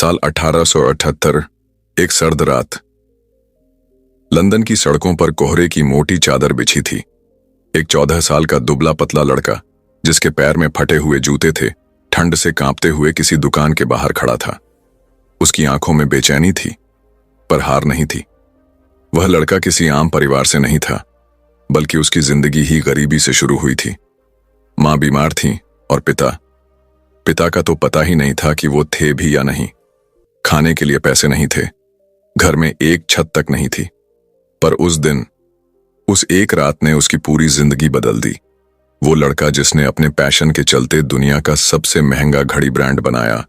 साल 1878। एक सर्द रात। लंदन की सड़कों पर कोहरे की मोटी चादर बिछी थी। एक 14 साल का दुबला पतला लड़का, जिसके पैर में फटे हुए जूते थे, ठंड से कांपते हुए किसी दुकान के बाहर खड़ा था। उसकी आंखों में बेचैनी थी, पर हार नहीं थी। वह लड़का किसी आम परिवार से नहीं था, बल्कि उसकी जिंदगी ही गरीबी से शुरू हुई थी। मां बीमार थी और पिता का तो पता ही नहीं था कि वो थे भी या नहीं। खाने के लिए पैसे नहीं थे, घर में एक छत तक नहीं थी। पर उस दिन, उस एक रात ने उसकी पूरी जिंदगी बदल दी। वो लड़का जिसने अपने पैशन के चलते दुनिया का सबसे महंगा घड़ी ब्रांड बनाया,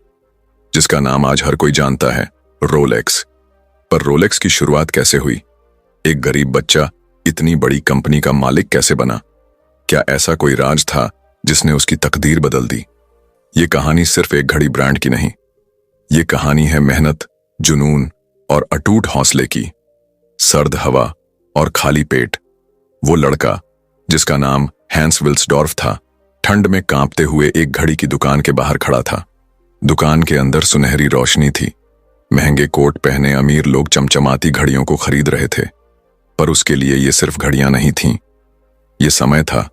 जिसका नाम आज हर कोई जानता है, रोलेक्स। पर रोलेक्स की शुरुआत कैसे हुई? एक गरीब बच्चा इतनी बड़ी कंपनी का मालिक कैसे बना? क्या ऐसा कोई राज था जिसने उसकी तकदीर बदल दी? ये कहानी सिर्फ एक घड़ी ब्रांड की नहीं, ये कहानी है मेहनत, जुनून और अटूट हौसले की। सर्द हवा और खाली पेट। वो लड़का, जिसका नाम हैंस विल्सडॉर्फ था, ठंड में कांपते हुए एक घड़ी की दुकान के बाहर खड़ा था। दुकान के अंदर सुनहरी रोशनी थी। महंगे कोट पहने अमीर लोग चमचमाती घड़ियों को खरीद रहे थे। पर उसके लिए ये सिर्फ घड़ियां नहीं थीं, ये समय था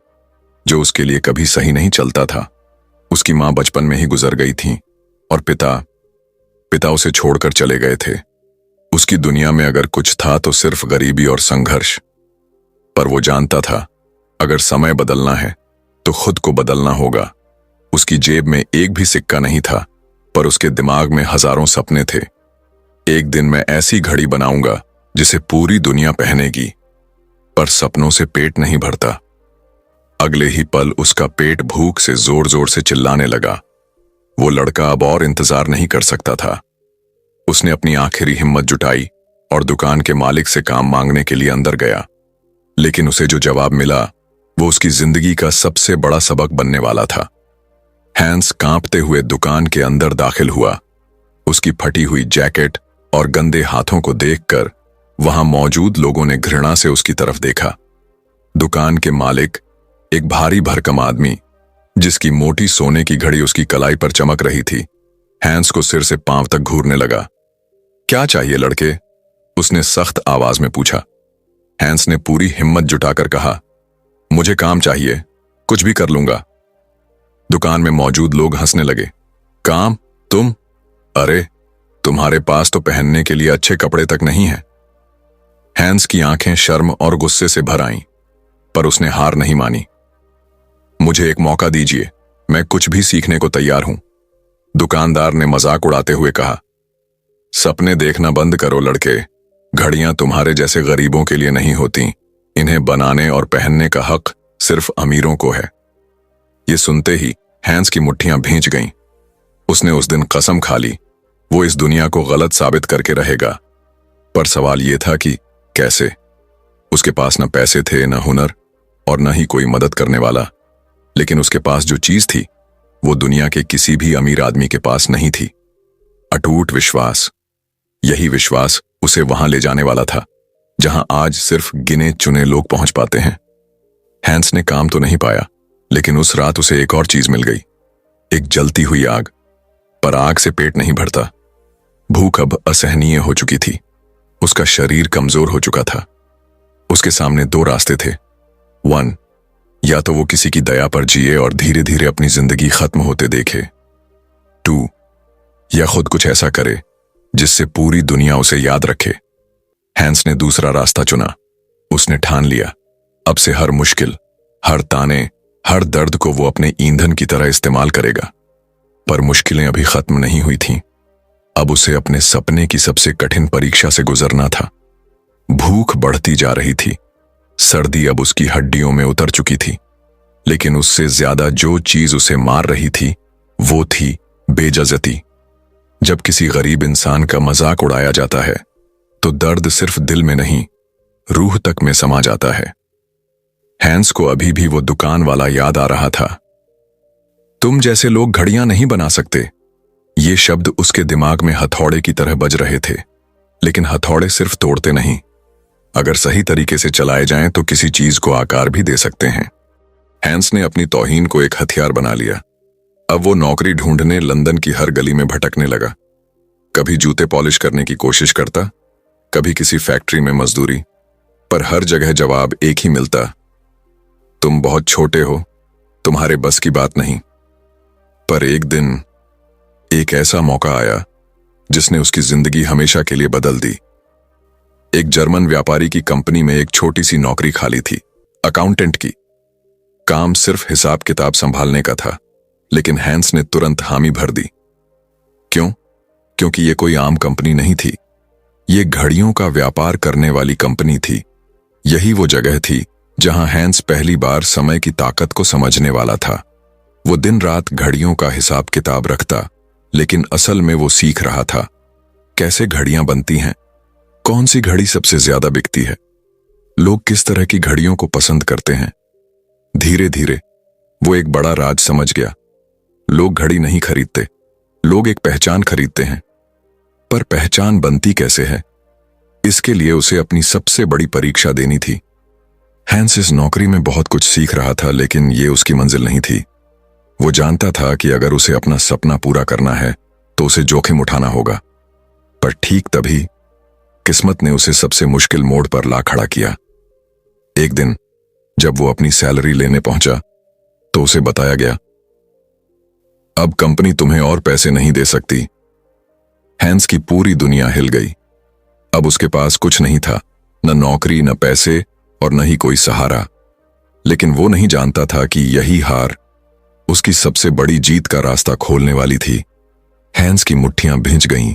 जो उसके लिए कभी सही नहीं चलता था। उसकी मां बचपन में ही गुजर गई थी और पिता उसे छोड़कर चले गए थे। उसकी दुनिया में अगर कुछ था तो सिर्फ गरीबी और संघर्ष। पर वो जानता था, अगर समय बदलना है तो खुद को बदलना होगा। उसकी जेब में एक भी सिक्का नहीं था, पर उसके दिमाग में हजारों सपने थे। एक दिन मैं ऐसी घड़ी बनाऊंगा जिसे पूरी दुनिया पहनेगी। पर सपनों से पेट नहीं भरता। अगले ही पल उसका पेट भूख से जोर जोर से चिल्लाने लगा। वो लड़का अब और इंतजार नहीं कर सकता था। उसने अपनी आखिरी हिम्मत जुटाई और दुकान के मालिक से काम मांगने के लिए अंदर गया। लेकिन उसे जो जवाब मिला, वो उसकी जिंदगी का सबसे बड़ा सबक बनने वाला था। हैंस कांपते हुए दुकान के अंदर दाखिल हुआ। उसकी फटी हुई जैकेट और गंदे हाथों को देखकर वहां मौजूद लोगों ने घृणा से उसकी तरफ देखा। दुकान के मालिक, एक भारी भरकम आदमी, जिसकी मोटी सोने की घड़ी उसकी कलाई पर चमक रही थी, हैंस को सिर से पांव तक घूरने लगा। क्या चाहिए लड़के? उसने सख्त आवाज में पूछा। हैंस ने पूरी हिम्मत जुटाकर कहा, मुझे काम चाहिए, कुछ भी कर लूंगा। दुकान में मौजूद लोग हंसने लगे। काम? तुम? अरे, तुम्हारे पास तो पहनने के लिए अच्छे कपड़े तक नहीं है। हैंस की आंखें शर्म और गुस्से से भर आईं, पर उसने हार नहीं मानी। मुझे एक मौका दीजिए, मैं कुछ भी सीखने को तैयार हूं, दुकानदार ने मजाक उड़ाते हुए कहा। सपने देखना बंद करो लड़के, घड़ियां तुम्हारे जैसे गरीबों के लिए नहीं होती। इन्हें बनाने और पहनने का हक सिर्फ अमीरों को है। ये सुनते ही हैंस की मुट्ठियां भींच गईं। उसने उस दिन कसम खा ली, वो इस दुनिया को गलत साबित करके रहेगा। पर सवाल ये था कि कैसे? उसके पास न पैसे थे, न हुनर और न ही कोई मदद करने वाला। लेकिन उसके पास जो चीज थी, वो दुनिया के किसी भी अमीर आदमी के पास नहीं थी। अटूट विश्वास। यही विश्वास उसे वहां ले जाने वाला था, जहां आज सिर्फ गिने चुने लोग पहुंच पाते हैं। हैंस ने काम तो नहीं पाया, लेकिन उस रात उसे एक और चीज मिल गई, एक जलती हुई आग। पर आग से पेट नहीं भरता। भूख अब असहनीय हो चुकी थी। उसका शरीर कमजोर हो चुका था। उसके सामने दो रास्ते थे। 1, या तो वो किसी की दया पर जिए और धीरे धीरे अपनी जिंदगी खत्म होते देखे। 2, या खुद कुछ ऐसा करे जिससे पूरी दुनिया उसे याद रखे। हैंस ने दूसरा रास्ता चुना। उसने ठान लिया, अब से हर मुश्किल, हर ताने, हर दर्द को वो अपने ईंधन की तरह इस्तेमाल करेगा। पर मुश्किलें अभी खत्म नहीं हुई थीं। अब उसे अपने सपने की सबसे कठिन परीक्षा से गुजरना था। भूख बढ़ती जा रही थी। सर्दी अब उसकी हड्डियों में उतर चुकी थी। लेकिन उससे ज्यादा जो चीज उसे मार रही थी, वो थी बेइज्जती। जब किसी गरीब इंसान का मजाक उड़ाया जाता है, तो दर्द सिर्फ दिल में नहीं, रूह तक में समा जाता है। हैंस को अभी भी वो दुकान वाला याद आ रहा था। तुम जैसे लोग घड़ियां नहीं बना सकते। ये शब्द उसके दिमाग में हथौड़े की तरह बज रहे थे। लेकिन हथौड़े सिर्फ तोड़ते नहीं, अगर सही तरीके से चलाए जाएं तो किसी चीज को आकार भी दे सकते हैं। हैंस ने अपनी तौहीन को एक हथियार बना लिया। अब वो नौकरी ढूंढने लंदन की हर गली में भटकने लगा। कभी जूते पॉलिश करने की कोशिश करता, कभी किसी फैक्ट्री में मजदूरी, पर हर जगह जवाब एक ही मिलता, तुम बहुत छोटे हो, तुम्हारे बस की बात नहीं। पर एक दिन एक ऐसा मौका आया जिसने उसकी जिंदगी हमेशा के लिए बदल दी। एक जर्मन व्यापारी की कंपनी में एक छोटी सी नौकरी खाली थी, अकाउंटेंट की। काम सिर्फ हिसाब किताब संभालने का था, लेकिन हैंस ने तुरंत हामी भर दी। क्यों? क्योंकि ये कोई आम कंपनी नहीं थी, ये घड़ियों का व्यापार करने वाली कंपनी थी। यही वो जगह थी जहां हैंस पहली बार समय की ताकत को समझने वाला था। वो दिन रात घड़ियों का हिसाब किताब रखता, लेकिन असल में वो सीख रहा था कैसे घड़ियां बनती हैं, कौन सी घड़ी सबसे ज्यादा बिकती है, लोग किस तरह की घड़ियों को पसंद करते हैं। धीरे धीरे वो एक बड़ा राज समझ गया। लोग घड़ी नहीं खरीदते, लोग एक पहचान खरीदते हैं। पर पहचान बनती कैसे है, इसके लिए उसे अपनी सबसे बड़ी परीक्षा देनी थी। हैंस इस नौकरी में बहुत कुछ सीख रहा था, लेकिन ये उसकी मंजिल नहीं थी। वो जानता था कि अगर उसे अपना सपना पूरा करना है तो उसे जोखिम उठाना होगा। पर ठीक तभी किस्मत ने उसे सबसे मुश्किल मोड़ पर ला खड़ा किया। एक दिन जब वो अपनी सैलरी लेने पहुंचा तो उसे बताया गया, अब कंपनी तुम्हें और पैसे नहीं दे सकती। हैंस की पूरी दुनिया हिल गई। अब उसके पास कुछ नहीं था, न नौकरी, न पैसे और न ही कोई सहारा। लेकिन वो नहीं जानता था कि यही हार उसकी सबसे बड़ी जीत का रास्ता खोलने वाली थी। हैंस की मुट्ठियां भींच गईं।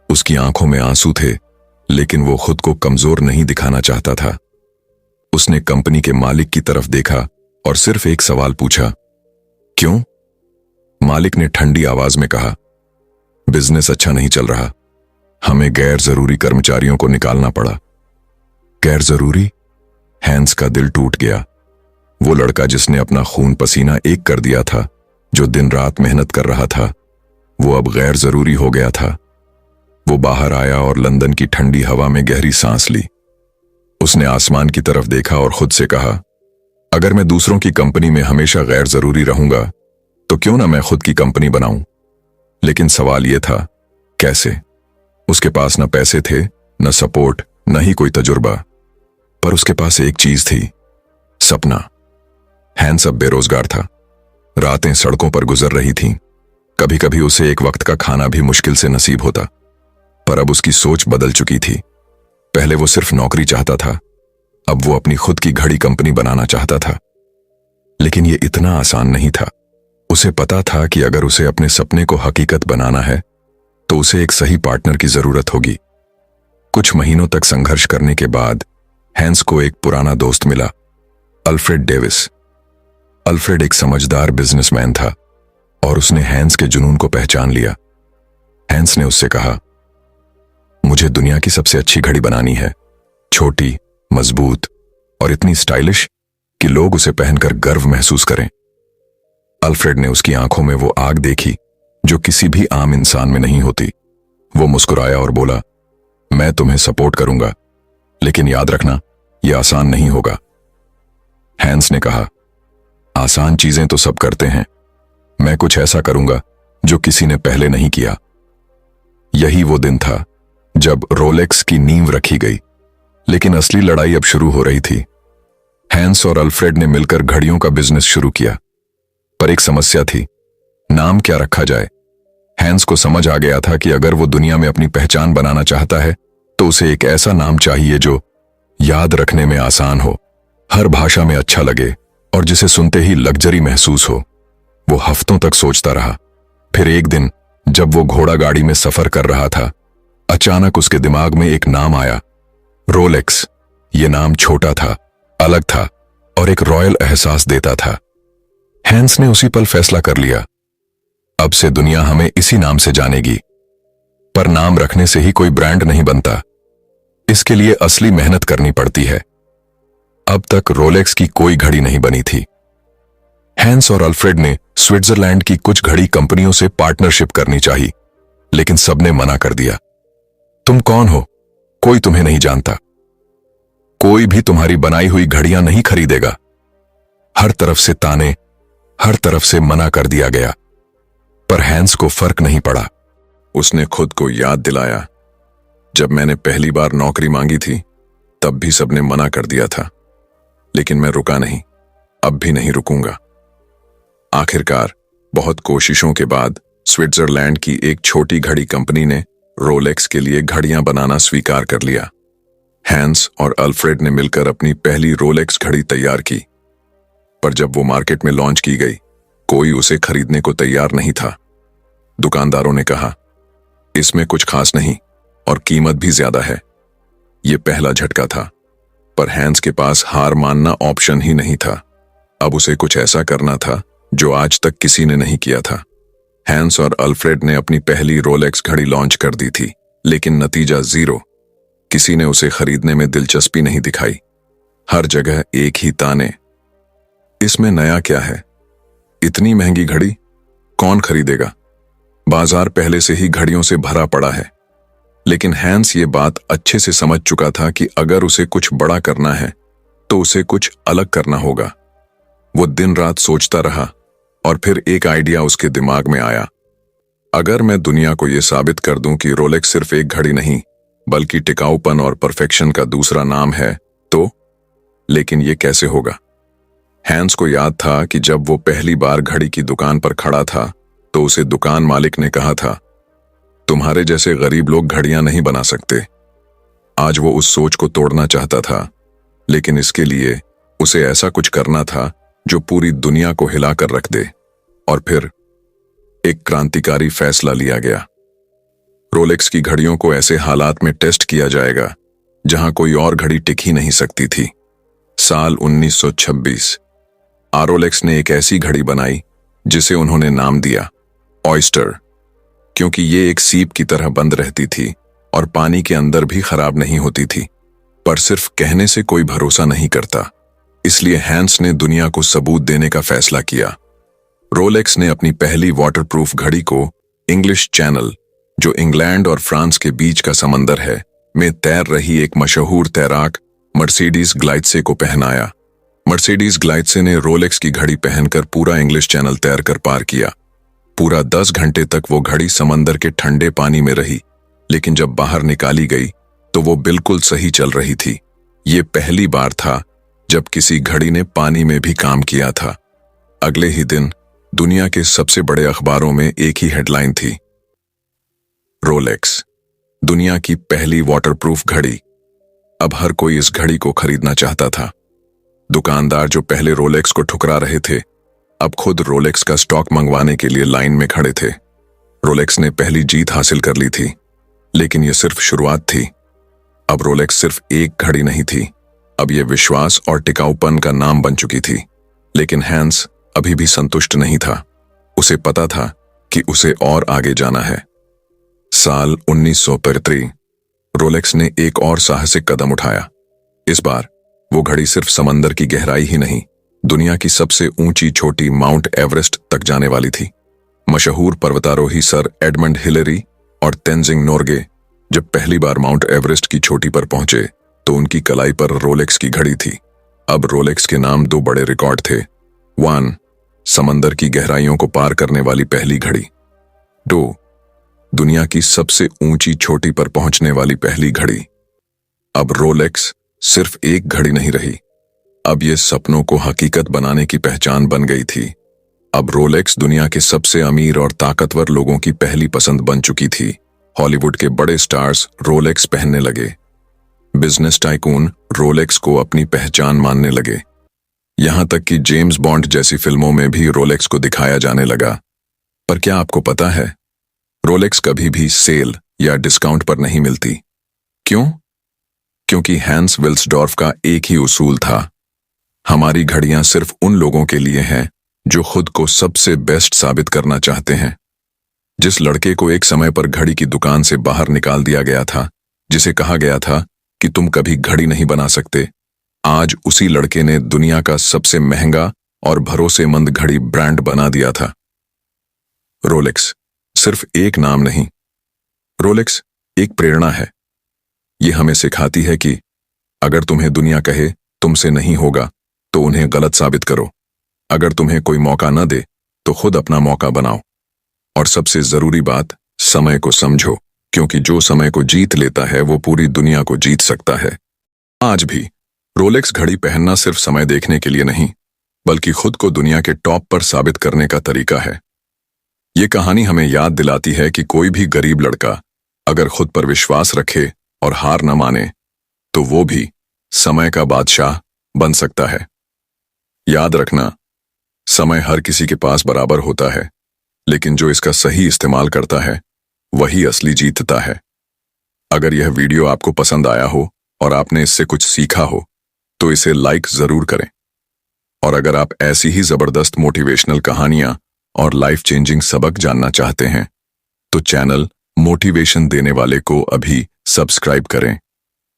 उसकी आंखों में आंसू थे, लेकिन वो खुद को कमजोर नहीं दिखाना चाहता था। उसने कंपनी के मालिक की तरफ देखा और सिर्फ एक सवाल पूछा, क्यों? मालिक ने ठंडी आवाज में कहा, बिजनेस अच्छा नहीं चल रहा, हमें गैर जरूरी कर्मचारियों को निकालना पड़ा। गैर जरूरी? हैंस का दिल टूट गया। वो लड़का जिसने अपना खून पसीना एक कर दिया था, जो दिन रात मेहनत कर रहा था, वो अब गैर जरूरी हो गया था। वो बाहर आया और लंदन की ठंडी हवा में गहरी सांस ली। उसने आसमान की तरफ देखा और खुद से कहा, अगर मैं दूसरों की कंपनी में हमेशा गैर जरूरी रहूंगा तो क्यों ना मैं खुद की कंपनी बनाऊं। लेकिन सवाल यह था, कैसे? उसके पास न पैसे थे, न सपोर्ट, न ही कोई तजुर्बा। पर उसके पास एक चीज थी, सपना। हैंस अब बेरोजगार था। रातें सड़कों पर गुजर रही थीं। कभी कभी उसे एक वक्त का खाना भी मुश्किल से नसीब होता। पर अब उसकी सोच बदल चुकी थी। पहले वो सिर्फ नौकरी चाहता था, अब वो अपनी खुद की घड़ी कंपनी बनाना चाहता था। लेकिन ये इतना आसान नहीं था। उसे पता था कि अगर उसे अपने सपने को हकीकत बनाना है तो उसे एक सही पार्टनर की जरूरत होगी। कुछ महीनों तक संघर्ष करने के बाद हैंस को एक पुराना दोस्त मिला, अल्फ्रेड डेविस। अल्फ्रेड एक समझदार बिजनेसमैन था और उसने हैंस के जुनून को पहचान लिया। हैंस ने उससे कहा, मुझे दुनिया की सबसे अच्छी घड़ी बनानी है, छोटी, मजबूत और इतनी स्टाइलिश कि लोग उसे पहनकर गर्व महसूस करें। अल्फ्रेड ने उसकी आंखों में वो आग देखी जो किसी भी आम इंसान में नहीं होती। वो मुस्कुराया और बोला, मैं तुम्हें सपोर्ट करूंगा, लेकिन याद रखना, यह आसान नहीं होगा। हैंस ने कहा, आसान चीजें तो सब करते हैं, मैं कुछ ऐसा करूंगा जो किसी ने पहले नहीं किया। यही वो दिन था जब रोलेक्स की नींव रखी गई। लेकिन असली लड़ाई अब शुरू हो रही थी। हैंस और अल्फ्रेड ने मिलकर घड़ियों का बिजनेस शुरू किया। पर एक समस्या थी, नाम क्या रखा जाए। हैंस को समझ आ गया था कि अगर वो दुनिया में अपनी पहचान बनाना चाहता है तो उसे एक ऐसा नाम चाहिए जो याद रखने में आसान हो, हर भाषा में अच्छा लगे और जिसे सुनते ही लग्जरी महसूस हो। वो हफ्तों तक सोचता रहा। फिर एक दिन जब वो घोड़ा गाड़ी में सफर कर रहा था, अचानक उसके दिमाग में एक नाम आया, रोलेक्स। ये नाम छोटा था, अलग था और एक रॉयल एहसास देता था। हैंस ने उसी पल फैसला कर लिया, अब से दुनिया हमें इसी नाम से जानेगी। पर नाम रखने से ही कोई ब्रांड नहीं बनता, इसके लिए असली मेहनत करनी पड़ती है। अब तक रोलेक्स की कोई घड़ी नहीं बनी थी। हैंस और अल्फ्रेड ने स्विट्जरलैंड की कुछ घड़ी कंपनियों से पार्टनरशिप करनी चाहिए, लेकिन सबने मना कर दिया। तुम कौन हो? कोई तुम्हें नहीं जानता। कोई भी तुम्हारी बनाई हुई घड़ियां नहीं खरीदेगा। हर तरफ से ताने, हर तरफ से मना कर दिया गया। पर हैंस को फर्क नहीं पड़ा। उसने खुद को याद दिलाया, जब मैंने पहली बार नौकरी मांगी थी तब भी सबने मना कर दिया था, लेकिन मैं रुका नहीं, अब भी नहीं रुकूंगा। आखिरकार बहुत कोशिशों के बाद स्विट्जरलैंड की एक छोटी घड़ी कंपनी ने रोलेक्स के लिए घड़ियां बनाना स्वीकार कर लिया। हैंस और अल्फ्रेड ने मिलकर अपनी पहली रोलेक्स घड़ी तैयार की, पर जब वो मार्केट में लॉन्च की गई, कोई उसे खरीदने को तैयार नहीं था। दुकानदारों ने कहा, इसमें कुछ खास नहीं और कीमत भी ज्यादा है। ये पहला झटका था, पर हैंस के पास हार मानना ऑप्शन ही नहीं था। अब उसे कुछ ऐसा करना था जो आज तक किसी ने नहीं किया था। हैंस और अल्फ्रेड ने अपनी पहली रोलेक्स घड़ी लॉन्च कर दी थी, लेकिन नतीजा जीरो। किसी ने उसे खरीदने में दिलचस्पी नहीं दिखाई। हर जगह एक ही ताने, इसमें नया क्या है? इतनी महंगी घड़ी कौन खरीदेगा? बाजार पहले से ही घड़ियों से भरा पड़ा है। लेकिन हैंस ये बात अच्छे से समझ चुका था कि अगर उसे कुछ बड़ा करना है तो उसे कुछ अलग करना होगा। वो दिन रात सोचता रहा और फिर एक आइडिया उसके दिमाग में आया। अगर मैं दुनिया को यह साबित कर दूं कि रोलेक्स सिर्फ एक घड़ी नहीं बल्कि टिकाऊपन और परफेक्शन का दूसरा नाम है तो? लेकिन यह कैसे होगा? हैंस को याद था कि जब वो पहली बार घड़ी की दुकान पर खड़ा था तो उसे दुकान मालिक ने कहा था, तुम्हारे जैसे गरीब लोग घड़ियां नहीं बना सकते। आज वो उस सोच को तोड़ना चाहता था, लेकिन इसके लिए उसे ऐसा कुछ करना था जो पूरी दुनिया को हिलाकर रख दे। और फिर एक क्रांतिकारी फैसला लिया गया। रोलेक्स की घड़ियों को ऐसे हालात में टेस्ट किया जाएगा जहां कोई और घड़ी टिक ही नहीं सकती थी। साल 1926 रोलेक्स ने एक ऐसी घड़ी बनाई जिसे उन्होंने नाम दिया ऑयस्टर, क्योंकि ये एक सीप की तरह बंद रहती थी और पानी के अंदर भी खराब नहीं होती थी। पर सिर्फ कहने से कोई भरोसा नहीं करता, इसलिए हैंस ने दुनिया को सबूत देने का फैसला किया। रोलेक्स ने अपनी पहली वाटरप्रूफ घड़ी को इंग्लिश चैनल, जो इंग्लैंड और फ्रांस के बीच का समंदर है, में तैर रही एक मशहूर तैराक मर्सिडीज ग्लाइत्से को पहनाया। मर्सिडीज ग्लाइत्से ने रोलेक्स की घड़ी पहनकर पूरा इंग्लिश चैनल तैरकर पार किया। पूरा 10 घंटे तक वो घड़ी समंदर के ठंडे पानी में रही, लेकिन जब बाहर निकाली गई तो वो बिल्कुल सही चल रही थी। ये पहली बार था जब किसी घड़ी ने पानी में भी काम किया था। अगले ही दिन दुनिया के सबसे बड़े अखबारों में एक ही हेडलाइन थी, रोलेक्स, दुनिया की पहली वाटरप्रूफ घड़ी। अब हर कोई इस घड़ी को खरीदना चाहता था। दुकानदार जो पहले रोलेक्स को ठुकरा रहे थे, अब खुद रोलेक्स का स्टॉक मंगवाने के लिए लाइन में खड़े थे। रोलेक्स ने पहली जीत हासिल कर ली थी, लेकिन यह सिर्फ शुरुआत थी। अब रोलेक्स सिर्फ एक घड़ी नहीं थी, अब यह विश्वास और टिकाऊपन का नाम बन चुकी थी। लेकिन हैंस अभी भी संतुष्ट नहीं था। उसे पता था कि उसे और आगे जाना है। साल 1935 रोलेक्स ने एक और साहसिक कदम उठाया। इस बार वो घड़ी सिर्फ समंदर की गहराई ही नहीं, दुनिया की सबसे ऊंची चोटी माउंट एवरेस्ट तक जाने वाली थी। मशहूर पर्वतारोही सर एडमंड हिलेरी और तेंजिंग नोर्गे जब पहली बार माउंट एवरेस्ट की चोटी पर पहुंचे तो उनकी कलाई पर रोलेक्स की घड़ी थी। अब रोलेक्स के नाम 2 बड़े रिकॉर्ड थे। 1, समंदर की गहराइयों को पार करने वाली पहली घड़ी। 2, दुनिया की सबसे ऊंची चोटी पर पहुंचने वाली पहली घड़ी। अब रोलेक्स सिर्फ एक घड़ी नहीं रही, अब ये सपनों को हकीकत बनाने की पहचान बन गई थी। अब रोलेक्स दुनिया के सबसे अमीर और ताकतवर लोगों की पहली पसंद बन चुकी थी। हॉलीवुड के बड़े स्टार्स रोलेक्स पहनने लगे। बिजनेस टाइकून रोलेक्स को अपनी पहचान मानने लगे। यहां तक कि जेम्स बॉन्ड जैसी फिल्मों में भी रोलेक्स को दिखाया जाने लगा। पर क्या आपको पता है, रोलेक्स कभी भी सेल या डिस्काउंट पर नहीं मिलती। क्यों? क्योंकि हैंस विल्सडॉर्फ का एक ही उसूल था, हमारी घड़ियां सिर्फ उन लोगों के लिए हैं जो खुद को सबसे बेस्ट साबित करना चाहते हैं। जिस लड़के को एक समय पर घड़ी की दुकान से बाहर निकाल दिया गया था, जिसे कहा गया था कि तुम कभी घड़ी नहीं बना सकते, आज उसी लड़के ने दुनिया का सबसे महंगा और भरोसेमंद घड़ी ब्रांड बना दिया था। रोलेक्स सिर्फ एक नाम नहीं, रोलेक्स एक प्रेरणा है। यह हमें सिखाती है कि अगर तुम्हें दुनिया कहे तुमसे नहीं होगा तो उन्हें गलत साबित करो। अगर तुम्हें कोई मौका न दे तो खुद अपना मौका बनाओ। और सबसे जरूरी बात, समय को समझो, क्योंकि जो समय को जीत लेता है वो पूरी दुनिया को जीत सकता है। आज भी रोलेक्स घड़ी पहनना सिर्फ समय देखने के लिए नहीं, बल्कि खुद को दुनिया के टॉप पर साबित करने का तरीका है। ये कहानी हमें याद दिलाती है कि कोई भी गरीब लड़का अगर खुद पर विश्वास रखे और हार न माने, तो वो भी समय का बादशाह बन सकता है। याद रखना, समय हर किसी के पास बराबर होता है, लेकिन जो इसका सही इस्तेमाल करता है वही असली जीतता है। अगर यह वीडियो आपको पसंद आया हो और आपने इससे कुछ सीखा हो, तो इसे लाइक जरूर करें। और अगर आप ऐसी ही जबरदस्त मोटिवेशनल कहानियां और लाइफ चेंजिंग सबक जानना चाहते हैं, तो चैनल मोटिवेशन देने वाले को अभी सब्सक्राइब करें,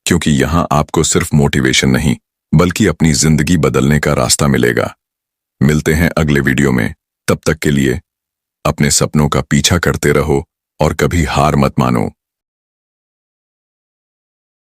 क्योंकि यहां आपको सिर्फ मोटिवेशन नहीं, बल्कि अपनी जिंदगी बदलने का रास्ता मिलेगा। मिलते हैं अगले वीडियो में। तब तक के लिए अपने सपनों का पीछा करते रहो और कभी हार मत मानो।